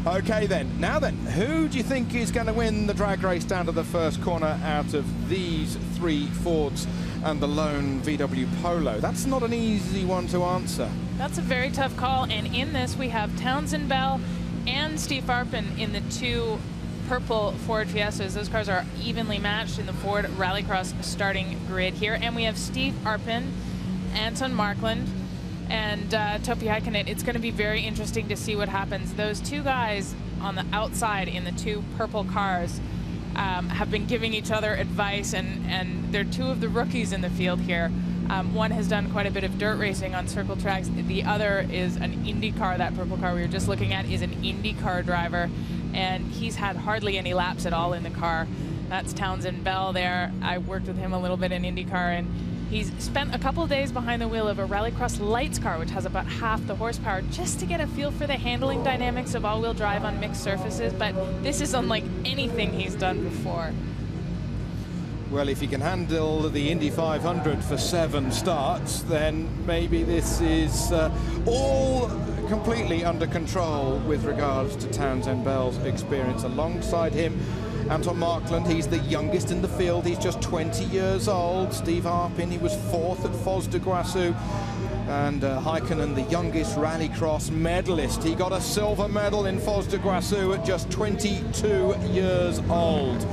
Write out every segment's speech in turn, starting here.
Okay then, now then, who do you think is going to win the drag race down to the first corner out of these three Fords and the lone VW Polo? That's not an easy one to answer. That's a very tough call, and in this we have Townsend Bell and Steve Arpin in the two purple Ford Fiestas. Those cars are evenly matched in the Ford Rallycross starting grid here, and we have Steve Arpin, Anton Markland, and Topi Heikkinen. It's going to be very interesting to see what happens. Those two guys on the outside in the two purple cars have been giving each other advice, and they're two of the rookies in the field here. One has done quite a bit of dirt racing on circle tracks. The other is an IndyCar. That purple car we were just looking at is an IndyCar driver, and he's had hardly any laps at all in the car. That's Townsend Bell there. I worked with him a little bit in IndyCar, and he's spent a couple of days behind the wheel of a Rallycross Lights car, which has about half the horsepower, just to get a feel for the handling dynamics of all-wheel drive on mixed surfaces. But this is unlike anything he's done before. Well, if he can handle the Indy 500 for 7 starts, then maybe this is all completely under control with regards to Townsend Bell's experience. Alongside him, Anton Markland, he's the youngest in the field. He's just 20 years old. Steve Arpin, he was 4th at Foz do Iguaçu. And Heikkinen, the youngest Rallycross medalist. He got a silver medal in Foz do Iguaçu at just 22 years old.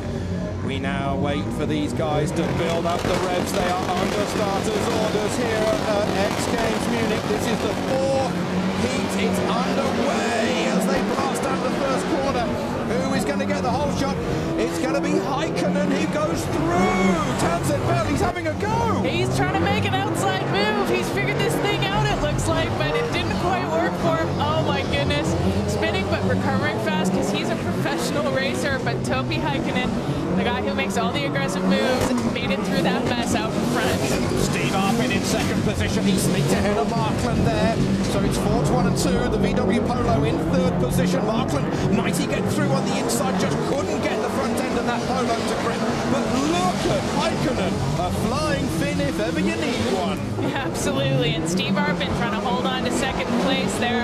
We now wait for these guys to build up the revs. They are under starters' orders here at X Games Munich. This is the 4th heat. It's underway as they blast out the first corner. Who is going to get the whole shot? It's going to be Heikkinen who goes through. Townsend Bell, he's having a go. He's trying to make an outside move. He's figured this thing out, it looks like, but it didn't quite work for him. Oh my goodness. Spinning but recovering fast because he's a professional racer. But Topi Heikkinen, the guy who makes all the aggressive moves, made it through that mess out in front. Steve Arpin in 2nd position. He sneaked ahead of Markland there. So it's Fords 1 and 2. The VW Polo in 3rd position. Markland might he get through on the inside, just couldn't get the front end of that Polo to grip. But look at Heikkinen, a flying fin if ever you need one. Yeah, absolutely, and Steve Arpin trying to hold on to 2nd place there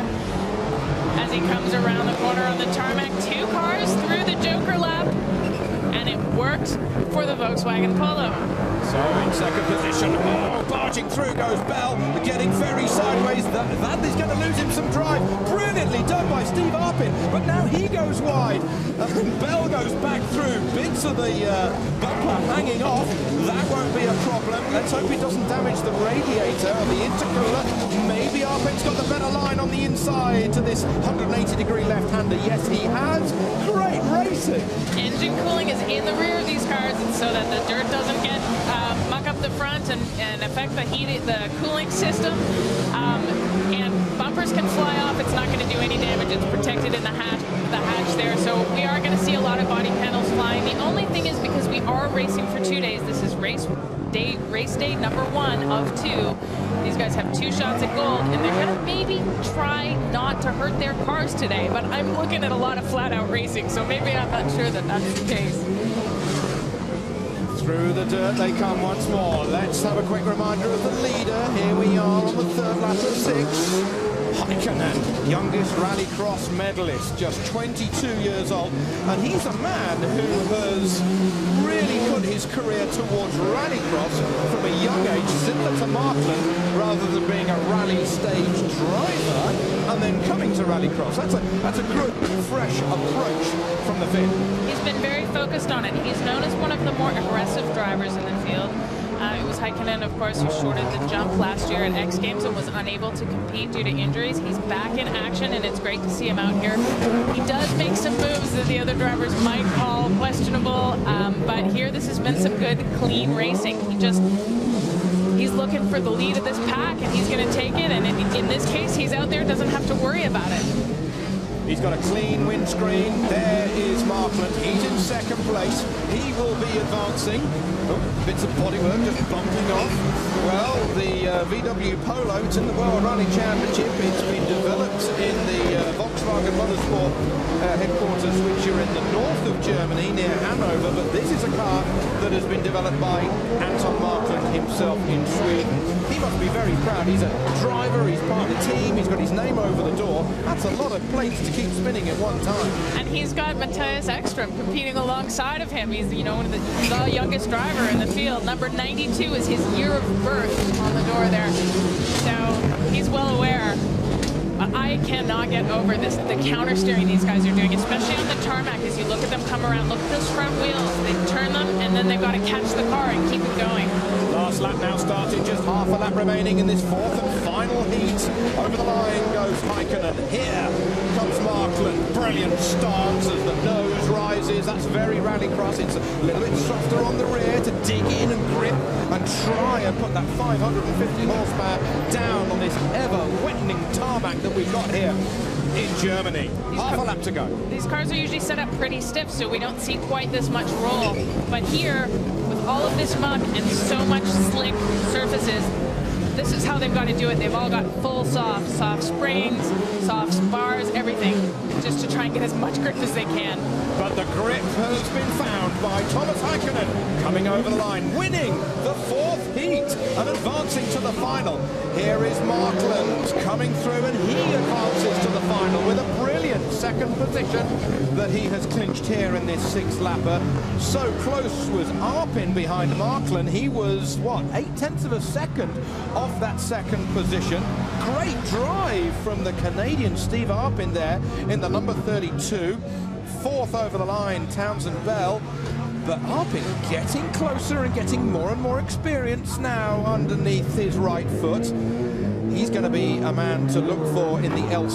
as he comes around the corner on the tarmac. 2 cars through the Joker lap, and it worked for the Volkswagen Polo. So in 2nd position, barging through goes Bell, getting very sideways. That is going to lose him some drive. Brilliantly done by Steve Arpin, but now he goes wide. Bell goes back through. Bits of the bumper hanging off. That won't be a problem. Let's hope he doesn't damage the radiator or the intercooler. Maybe Arpin's got the better line on the inside to this 180-degree left-hander. Yes, he has. Great racing. Engine cooling is in the rear of these cars, and so that the dirt doesn't get muck up the front and affect the cooling system. And bumpers can fly off. It's not going to do any damage. It's protected in the hatch there. So we are going to see a lot of body panels flying. The only thing is, because we are racing for 2 days, this is race day number 1 of 2. These guys have 2 shots at gold, and they're going to maybe try not to hurt their cars today. But I'm looking at a lot of flat-out racing, so maybe I'm not sure that that's the case. Through the dirt they come once more. Let's have a quick reminder of the leader. Here we are on the 3rd lap of 6. Heikkinen, youngest Rallycross medalist, just 22 years old, and he's a man who has really put his career towards Rallycross from a young age, similar to Markland, rather than being a rally stage driver and then coming to Rallycross. That's a good, fresh approach from the Finn. He's been very focused on it. He's known as one of the more aggressive drivers in the field. It was Heikkinen, of course, who shorted the jump last year at X Games and was unable to compete due to injuries. He's back in action, and it's great to see him out here. He does make some moves that the other drivers might call questionable, but here this has been some good, clean racing. He's looking for the lead of this pack, and he's going to take it, and in this case, he's out there, doesn't have to worry about it. He's got a clean windscreen. There is Markland. He's in 2nd place. He will be advancing. Oh, bits of bodywork just bumping off. Well, the VW Polo, it's in the World Rally Championship. It's been developed in the Volkswagen Motorsport headquarters, which are in the north of Germany, near Hanover. But this is a car that has been developed by Anton Markland himself in Sweden. He must be very proud. He's a driver, he's part of the team, he's got his name over the door. That's a lot of plates to keep spinning at one time. And he's got Matthias Ekstrom competing alongside of him. He's, you know, one of the youngest driver in the field. Number 92 is his year of birth on the door there. So he's well aware. I cannot get over this, the counter steering these guys are doing, especially on the tarmac. As you look at them come around, look at those front wheels. They turn them, and then they've got to catch the car and keep it going. Last lap now started, just half a lap remaining in this fourth and final heat. Over the line goes Heikkinen. Here comes Markland. Brilliant stance as the nose rises. That's very Rallycross. It's a little bit softer on the rear to dig in and grip and try and put that 550 horsepower down on this ever-wettening tarmac that we've got here in Germany. Half a lap to go. These cars are usually set up pretty stiff, so we don't see quite this much roll. But here, with all of this mud and so much slick surfaces, this is how they've got to do it. They've all got full soft springs, soft bars, everything, just to try and get as much grip as they can. But the grip has been found by Thomas Heikkinen, coming over the line, winning the fourth heat and advancing to the final. Here is Markland coming through, and he advances to the final with a brilliant second position that he has clinched here in this sixth lapper. So close was Arpin behind Markland. He was, what, 0.8 of a second off that second position. Great drive from the Canadian Steve Arpin there in the number 32. Fourth over the line, Townsend Bell. But Arpin getting closer and getting more and more experience now underneath his right foot. He's going to be a man to look for in the LC.